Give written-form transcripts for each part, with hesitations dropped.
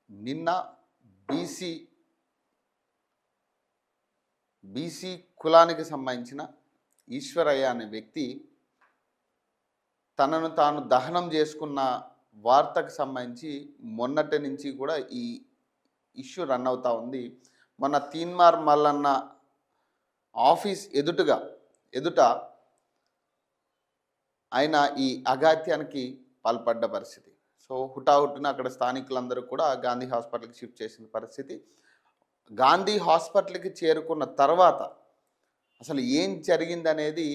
నిన్న BC BC కులానికి సంబంధించిన ఈశ్వరయ్య అనే వ్యక్తి తనను తాను దహనం చేసుకున్న వార్తకు సంబంధించి మొన్నటి నుంచి కూడా ఈ ఇష్యూ రన్ అవుతూ ఉంది. మొన్న తీన్మార్ మల్లన్న ఆఫీస్ ఎదుట ఆయన ఈ అఘాత్యానికి పాల్పడ్డ పరిస్థితి. సో హుటాహుటిన అక్కడ స్థానికులందరూ కూడా గాంధీ హాస్పిటల్కి షిఫ్ట్ చేసిన పరిస్థితి. గాంధీ హాస్పిటల్కి చేరుకున్న తర్వాత అసలు ఏం జరిగిందనేది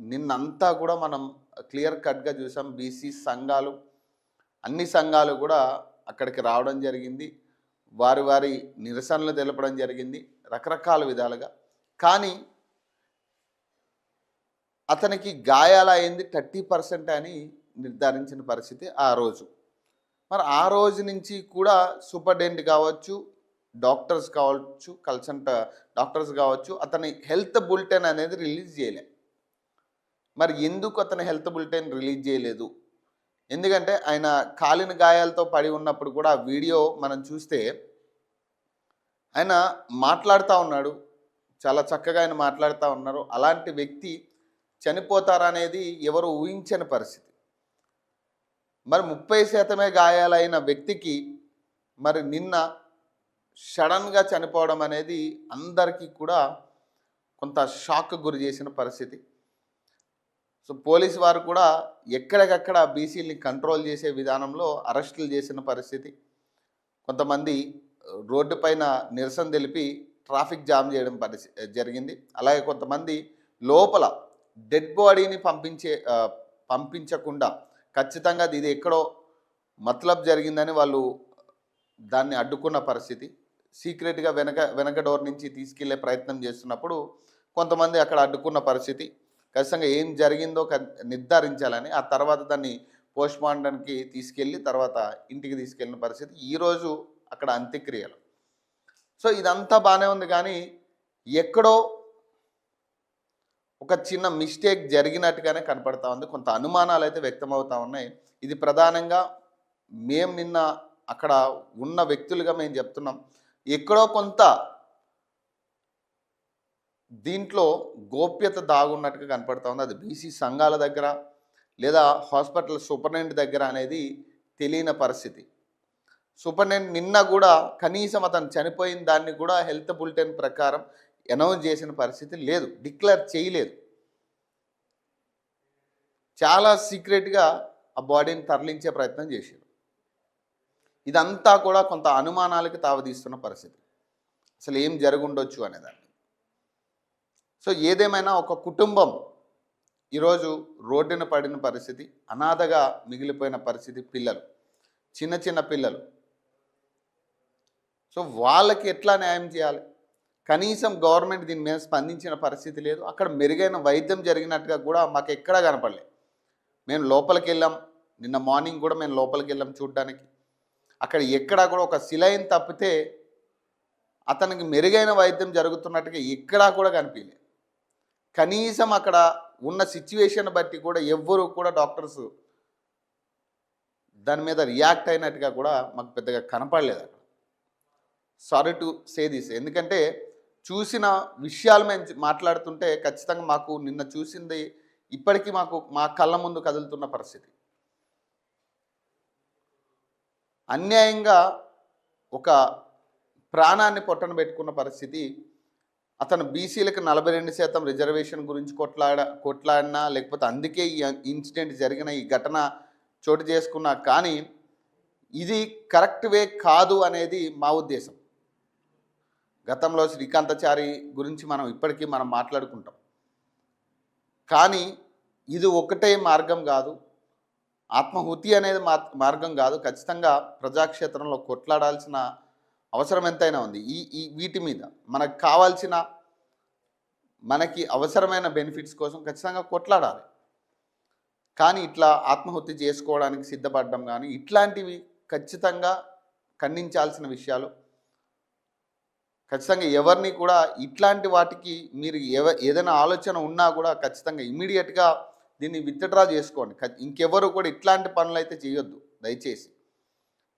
నిన్నంతా కూడా మనం క్లియర్ కట్గా చూసాం. బీసీ సంఘాలు అన్ని సంఘాలు కూడా అక్కడికి రావడం జరిగింది. వారి నిరసనలు తెలపడం జరిగింది రకరకాల విధాలుగా. కానీ అతనికి గాయాలైంది 30% అని నిర్ధారించిన పరిస్థితి ఆ రోజు. మరి ఆ రోజు నుంచి కూడా సూపరింటెండెంట్ కావచ్చు, డాక్టర్స్ కావచ్చు, కన్సల్టెంట్ డాక్టర్స్ కావచ్చు, అతని హెల్త్ బులెటిన్ అనేది రిలీజ్ చేయలే. మరి ఎందుకు అతని హెల్త్ బులెటిన్ రిలీజ్ చేయలేదు? ఎందుకంటే ఆయన కాలిన గాయాలతో పడి ఉన్నప్పుడు కూడా ఆ వీడియో మనం చూస్తే ఆయన మాట్లాడుతూ ఉన్నాడు, చాలా చక్కగా ఆయన మాట్లాడుతూ ఉన్నారు. అలాంటి వ్యక్తి చనిపోతారనేది ఎవరు ఊహించని పరిస్థితి. మరి 30% గాయాలైన వ్యక్తికి మరి నిన్న సడన్గా చనిపోవడం అనేది అందరికీ కూడా కొంత షాక్ గురి చేసిన పరిస్థితి. సో పోలీసు వారు కూడా ఎక్కడికక్కడ బీసీలని కంట్రోల్ చేసే విధానంలో అరెస్టులు చేసిన పరిస్థితి. కొంతమంది రోడ్డు పైన నిరసన తెలిపి ట్రాఫిక్ జామ్ చేయడం జరిగింది. అలాగే కొంతమంది లోపల డెడ్ బాడీని పంపించకుండా ఖచ్చితంగా ఇది ఎక్కడో మతలబ్ జరిగిందని వాళ్ళు దాన్ని అడ్డుకున్న పరిస్థితి. సీక్రెట్గా వెనక డోర్ నుంచి తీసుకెళ్లే ప్రయత్నం చేస్తున్నప్పుడు కొంతమంది అక్కడ అడ్డుకున్న పరిస్థితి. ఖచ్చితంగా ఏం జరిగిందో నిర్ధారించాలని ఆ తర్వాత దాన్ని పోస్ట్మార్టంకి తీసుకెళ్ళి తర్వాత ఇంటికి తీసుకెళ్ళిన పరిస్థితి. ఈరోజు అక్కడ అంత్యక్రియలు. సో ఇదంతా బాగానే ఉంది, కానీ ఎక్కడో ఒక చిన్న మిస్టేక్ జరిగినట్టుగానే కనపడతా ఉంది. కొంత అనుమానాలు అయితే వ్యక్తమవుతూ ఉన్నాయి. ఇది ప్రధానంగా మేము నిన్న అక్కడ ఉన్న వ్యక్తులుగా మేము చెప్తున్నాం, ఎక్కడో కొంత దీంట్లో గోప్యత దాగున్నట్టుగా కనపడతా ఉంది. అది బీసీ సంఘాల దగ్గర లేదా హాస్పిటల్ సూపరింటెండెంట్ దగ్గర అనేది తెలియని పరిస్థితి. సూపరింటెండెంట్ నిన్న కూడా కనీసం అతను చనిపోయిన దాన్ని కూడా హెల్త్ బులెటిన్ ప్రకారం అనౌన్స్ చేసిన పరిస్థితి లేదు, డిక్లేర్ చేయలేదు. చాలా సీక్రెట్గా ఆ బాడీని తరలించే ప్రయత్నం చేశారు. ఇదంతా కూడా కొంత అనుమానాలకి తావదీస్తున్న పరిస్థితి, అసలు ఏం జరుగుండొచ్చు అనేదాన్ని. సో ఏదేమైనా ఒక కుటుంబం ఈరోజు రోడ్డున పడిన పరిస్థితి, అనాథగా మిగిలిపోయిన పరిస్థితి, పిల్లలు, చిన్న పిల్లలు. సో వాళ్ళకి ఎట్లా న్యాయం చేయాలి? కనీసం గవర్నమెంట్ దీని మీద స్పందించిన పరిస్థితి లేదు. అక్కడ మెరుగైన వైద్యం జరిగినట్టుగా కూడా మాకు ఎక్కడా కనపడలేదు. మేము లోపలికి వెళ్ళాం, నిన్న మార్నింగ్ కూడా మేము లోపలికి వెళ్ళాం చూడడానికి. అక్కడ ఎక్కడా కూడా ఒక సిలైన్ తప్పితే అతనికి మెరుగైన వైద్యం జరుగుతున్నట్టుగా ఎక్కడా కూడా కనిపించలేదు. కనీసం అక్కడ ఉన్న సిచ్యువేషన్ బట్టి కూడా ఎవ్వరూ కూడా డాక్టర్స్ దాని మీద రియాక్ట్ అయినట్టుగా కూడా మాకు పెద్దగా కనపడలేదు అక్కడ. సారీ టు సే దిస్, ఎందుకంటే చూసిన విషయాలు మేము మాట్లాడుతుంటే ఖచ్చితంగా మాకు నిన్న చూసింది ఇప్పటికీ మా కళ్ళ ముందు కదులుతున్న పరిస్థితి. అన్యాయంగా ఒక ప్రాణాన్ని పొట్టన పెట్టుకున్న పరిస్థితి. అతను బీసీలకు 42% రిజర్వేషన్ గురించి కొట్లాడినా, లేకపోతే అందుకే ఈ ఇన్సిడెంట్ జరిగిన ఈ ఘటన చోటు చేసుకున్నా, కానీ ఇది కరెక్ట్ వే కాదు అనేది మా ఉద్దేశం. గతంలో శ్రీకాంతాచారి గురించి ఇప్పటికీ మనం మాట్లాడుకుంటాం, కానీ ఇది ఒకటే మార్గం కాదు, ఆత్మహుతి అనేది మార్గం కాదు. ఖచ్చితంగా ప్రజాక్షేత్రంలో కొట్లాడాల్సిన అవసరం ఎంతైనా ఉంది. వీటి మీద మనకి అవసరమైన బెనిఫిట్స్ కోసం ఖచ్చితంగా కొట్లాడాలి. కానీ ఇట్లా ఆత్మహత్య చేసుకోవడానికి సిద్ధపడడం కానీ ఇట్లాంటివి ఖచ్చితంగా ఖండించాల్సిన విషయాలు. ఖచ్చితంగా ఎవరిని కూడా ఇట్లాంటి వాటికి మీరు ఏదైనా ఆలోచన ఉన్నా కూడా ఖచ్చితంగా ఇమీడియట్గా దీన్ని విత్డ్రా చేసుకోండి. ఇంకెవరు కూడా ఇట్లాంటి పనులు అయితే చేయొద్దు దయచేసి.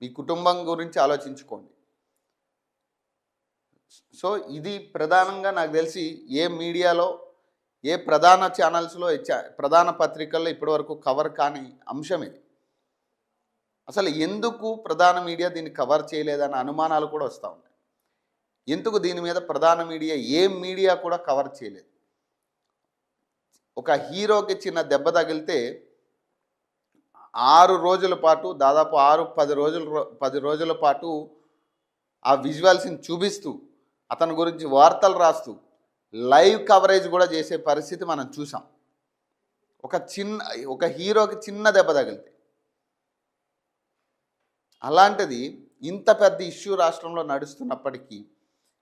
మీ కుటుంబం గురించి ఆలోచించుకోండి. సో ఇది ప్రధానంగా నాకు తెలిసి ఏ మీడియాలో, ఏ ప్రధాన ఛానల్స్లో, ప్రధాన పత్రికల్లో ఇప్పటివరకు కవర్ కాని అంశం ఇది. అసలు ఎందుకు ప్రధాన మీడియా దీన్ని కవర్ చేయలేదన్న అనుమానాలు కూడా వస్తూ ఉన్నాయి. ఎందుకు దీని మీద ప్రధాన మీడియా, ఏ మీడియా కూడా కవర్ చేయలేదు? ఒక హీరోకి చిన్న దెబ్బ తగిలితే 6 రోజుల పాటు, దాదాపు 10 రోజుల పాటు ఆ విజువల్స్ని చూపిస్తూ, అతని గురించి వార్తలు రాస్తూ, లైవ్ కవరేజ్ కూడా చేసే పరిస్థితి మనం చూసాం. ఒక హీరోకి చిన్న దెబ్బ తగిలితే. అలాంటిది ఇంత పెద్ద ఇష్యూ రాష్ట్రంలో నడుస్తున్నప్పటికీ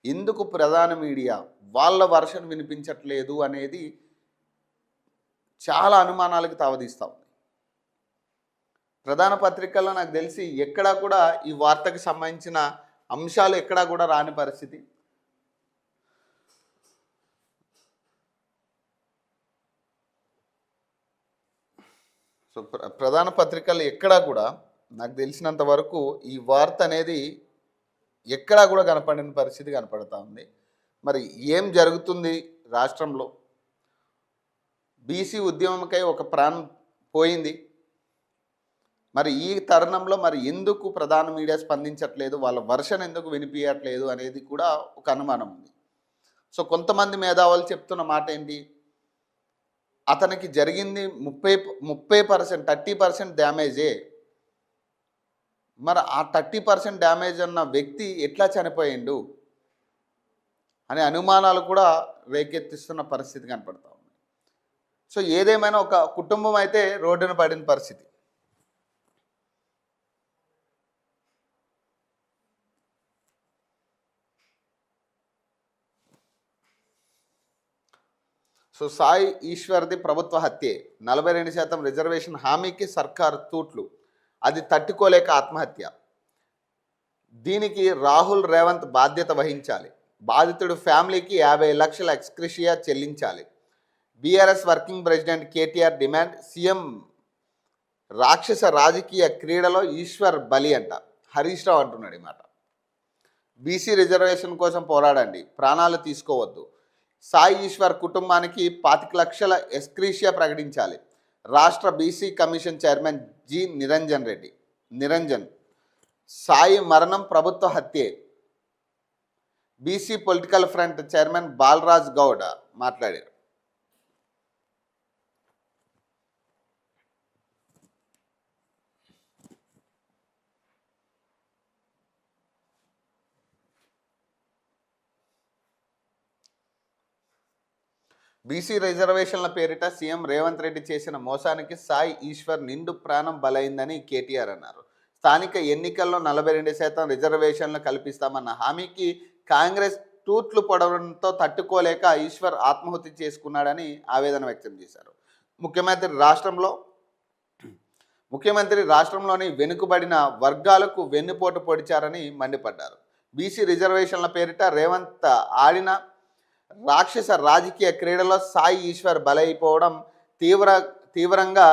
ఎందుకు ప్రధాన మీడియా వాళ్ళ వర్షన్ వినిపించట్లేదు అనేది చాలా అనుమానాలకు తావదీస్తూ ఉంది. ప్రధాన పత్రికల్లో నాకు తెలిసి ఎక్కడా కూడా ఈ వార్తకు సంబంధించిన అంశాలు ఎక్కడా కూడా రాని పరిస్థితి. సో ప్రధాన పత్రికలు ఎక్కడా కూడా నాకు తెలిసినంత వరకు ఈ వార్త అనేది ఎక్కడా కూడా కనపడిన పరిస్థితి కనపడతా ఉంది. మరి ఏం జరుగుతుంది రాష్ట్రంలో? బీసీ ఉద్యమంకై ఒక ప్రాణం పోయింది. మరి ఈ తరుణంలో మరి ఎందుకు ప్రధాన మీడియా స్పందించట్లేదు, వాళ్ళ వర్షన్ ఎందుకు వినిపించట్లేదు అనేది కూడా ఒక అనుమానం ఉంది. సో కొంతమంది మేధావులు చెప్తున్న మాట ఏంటి, అతనికి జరిగింది 30% 30% డ్యామేజే. మరి ఆ 30% డ్యామేజ్ అన్న వ్యక్తి ఎట్లా చనిపోయిండు అనే అనుమానాలు కూడా రేకెత్తిస్తున్న పరిస్థితి కనపడతా ఉంది. సో ఏదేమైనా ఒక కుటుంబం అయితే రోడ్డున పడిన పరిస్థితి. సో సాయి ఈశ్వర్ది ప్రభుత్వ హత్యే, 42% రిజర్వేషన్ హామీకి సర్కారు తూట్లు, అది తట్టుకోలేక ఆత్మహత్య. దీనికి రాహుల్ రేవంత్ బాధ్యత వహించాలి. బాధితుడు ఫ్యామిలీకి 50 లక్షల ఎక్స్గ్రేషియా చెల్లించాలి. BRS working president KTR demand. CM రాక్షస రాజకీయ క్రీడలో ఈశ్వర్ బలి అంట. హరీష్ రావు అంటున్నాడు ఈ మాట. బీసీ రిజర్వేషన్ కోసం పోరాడండి, ప్రాణాలు తీసుకోవద్దు. సాయి ఈశ్వర్ కుటుంబానికి 25 లక్షల ఎక్స్గ్రేషియా ప్రకటించాలి. రాష్ట్ర BC commission chairman G Niranjan. Sai మరణం ప్రభుత్వ హత్యే. BC political front chairman Balraj Goud మాట్లాడారు. బీసీ రిజర్వేషన్ల పేరిట సీఎం రేవంత్ రెడ్డి చేసిన మోసానికి సాయి ఈశ్వర్ నిండు ప్రాణం బలైందని కేటీఆర్ అన్నారు. స్థానిక ఎన్నికల్లో 42% రిజర్వేషన్లు కల్పిస్తామన్న హామీకి కాంగ్రెస్ తూట్లు పొడవడంతో తట్టుకోలేక ఈశ్వర్ ఆత్మహత్య చేసుకున్నాడని ఆవేదన వ్యక్తం చేశారు. ముఖ్యమంత్రి రాష్ట్రంలోని వెనుకబడిన వర్గాలకు వెన్నుపోటు పొడిచారని మండిపడ్డారు. బీసీ రిజర్వేషన్ల పేరిట రేవంత్ ఆడిన రాక్షస రాజకీయ క్రీడలో సాయి ఈశ్వర్ బలైపోవడం తీవ్రంగా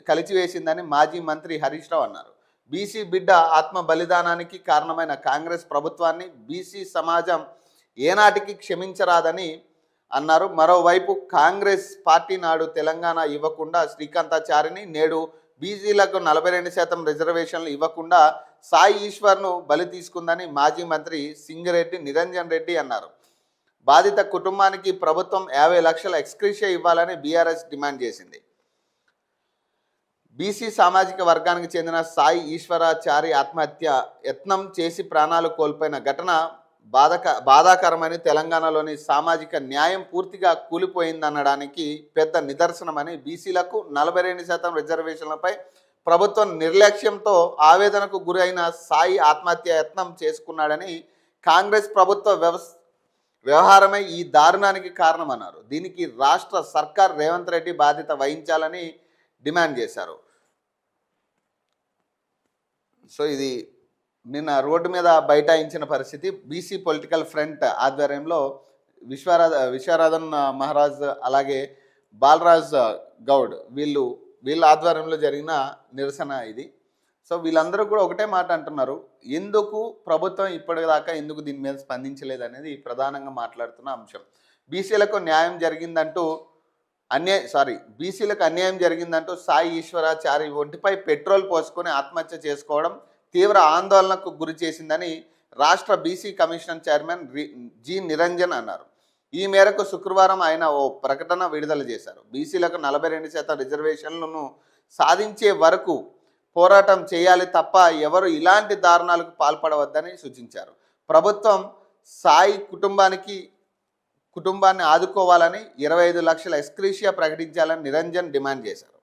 కలిచివేసిందని మాజీ మంత్రి హరీష్ రావు అన్నారు. బీసీ బిడ్డ ఆత్మ బలిదానానికి కారణమైన కాంగ్రెస్ ప్రభుత్వాన్ని బీసీ సమాజం ఏనాటికి క్షమించరాదని అన్నారు. మరోవైపు కాంగ్రెస్ పార్టీ నాడు తెలంగాణ ఇవ్వకుండా శ్రీకాంతాచారిని, నేడు బీసీలకు 42% రిజర్వేషన్లు ఇవ్వకుండా సాయి ఈశ్వర్ను బలి తీసుకుందని మాజీ మంత్రి సింగిరెడ్డి నిరంజన్ రెడ్డి అన్నారు. బాధిత కుటుంబానికి ప్రభుత్వం 50 లక్షల ఎక్స్గ్రేషియా ఇవ్వాలని బీఆర్ఎస్ డిమాండ్ చేసింది. బీసీ సామాజిక వర్గానికి చెందిన సాయి ఈశ్వరాచారి ఆత్మహత్య యత్నం చేసి ప్రాణాలు కోల్పోయిన ఘటన బాధాకరమని, తెలంగాణలోని సామాజిక న్యాయం పూర్తిగా కూలిపోయిందనడానికి పెద్ద నిదర్శనమని, బీసీలకు 42% రిజర్వేషన్లపై ప్రభుత్వం నిర్లక్ష్యంతో ఆవేదనకు గురైన సాయి ఆత్మహత్య యత్నం చేసుకున్నాడని, కాంగ్రెస్ ప్రభుత్వ వ్యవహారమే ఈ దారుణానికి కారణమన్నారు. దీనికి రాష్ట్ర సర్కార్ రేవంత్ రెడ్డి బాధ్యత వహించాలని డిమాండ్ చేశారు. సో ఇది నిన్న రోడ్డు మీద బైఠాయించిన పరిస్థితి. బీసీ పొలిటికల్ ఫ్రంట్ ఆధ్వర్యంలో విశ్వరాధన్ మహారాజ్ అలాగే బాలరాజ్ గౌడ్ వీళ్ళ ఆధ్వర్యంలో జరిగిన నిరసన ఇది. సో వీళ్ళందరూ కూడా ఒకటే మాట అంటున్నారు, ఎందుకు ప్రభుత్వం ఇప్పటిదాకా ఎందుకు దీని మీద స్పందించలేదు అనేది ప్రధానంగా మాట్లాడుతున్న అంశం. బీసీలకు న్యాయం జరిగిందంటూ బీసీలకు అన్యాయం జరిగిందంటూ సాయి ఈశ్వరాచారి ఒంటిపై పెట్రోల్ పోసుకొని ఆత్మహత్య చేసుకోవడం తీవ్ర ఆందోళనకు గురి చేసిందని రాష్ట్ర BC commission chairman G Niranjan అన్నారు. ఈ మేరకు శుక్రవారం ఆయన ఓ ప్రకటన విడుదల చేశారు. బీసీలకు 42% రిజర్వేషన్లను సాధించే వరకు పోరాటం చేయాలి తప్ప ఎవరు ఇలాంటి దారుణాలకు పాల్పడవద్దని సూచించారు. ప్రభుత్వం సాయి కుటుంబాన్ని ఆదుకోవాలని 25 లక్షల ఎక్స్గ్రేషియా ప్రకటించాలని నిరంజన్ డిమాండ్ చేశారు.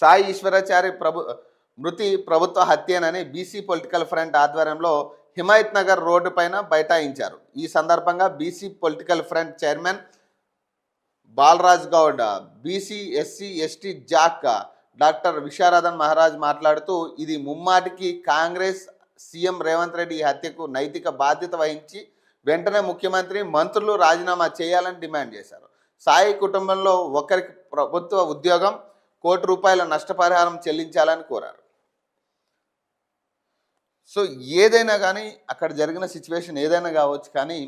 సాయి ఈశ్వరాచారి మృతి ప్రభుత్వ హత్యేనని బీసీ పొలిటికల్ ఫ్రంట్ ఆధ్వర్యంలో హిమాయత్ నగర్ రోడ్డు పైన బైఠాయించారు. ఈ సందర్భంగా BC political front chairman Balraj Goud, BC SC ST JAC doctor Visharadan Maharaj మాట్లాడుతూ, ఇది ముమ్మాటికి కాంగ్రెస్ సీఎం రేవంత్ రెడ్డి ఈ హత్యకు నైతిక బాధ్యత వహించి వెంటనే ముఖ్యమంత్రి మంత్రులు రాజీనామా చేయాలని డిమాండ్ చేశారు. సాయి కుటుంబంలో ఒకరికి ప్రభుత్వ ఉద్యోగం, ₹1 నష్టపరిహారం చెల్లించాలని కోరారు. సో ఏదైనా కానీ అక్కడ జరిగిన సిచ్యువేషన్ ఏదైనా కావచ్చు, కానీ